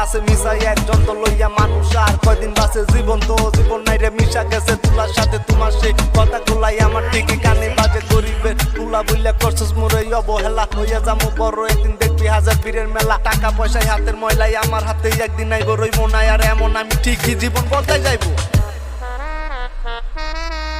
আছে মিশাই একজন তো লইয়া মানুষ আর কয়দিন বাসে জীবন তো জীবন নাই রে মিশা গেছে তুলার সাথে তোমার সেই কথা গুলাই আমার ঠিকই কানে বাজে গরিবের তুলা বইলা করছস মোরে অবহেলা হইয়া যাবো বড় একদিন দেখবি হাজার বীরের মেলা টাকা পয়সায় হাতের ময়লাই আমার হাতে একদিন নাই গরই মনাই আর এমন আমি ঠিকই জীবন বদলাই যাইবো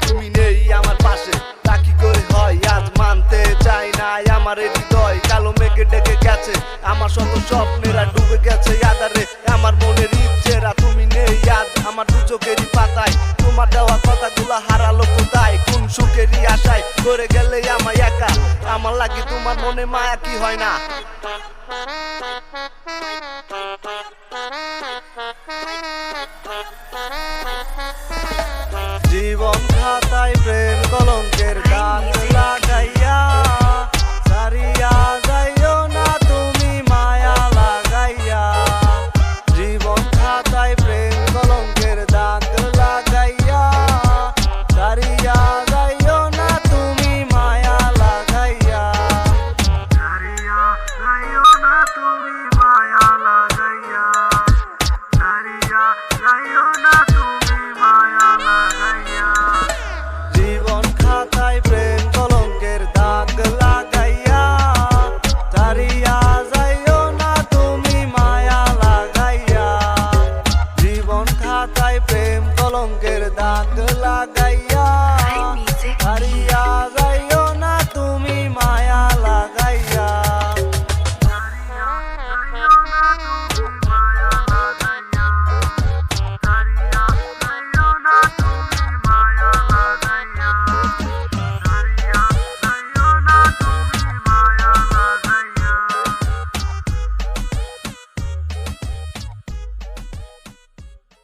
তুমি নেই আমার পাশে তা কি করে হয় আজ মানতে চাই নাই আমার হৃদয় কালো মেঘে ডেকে গেছে আমার শত স্বপ্নেরা ডুবে গেছে আধারে আমার মনের ইচ্ছেরা তুমি নেই আজ আমার দু চোখেরই পাতায় তোমার দেওয়া কথাগুলো হারালো কোথায় কোন সুখেরই আশায় করে গেলে আমায় একা আমার লাগে তোমার মনে মায়া কি হয় না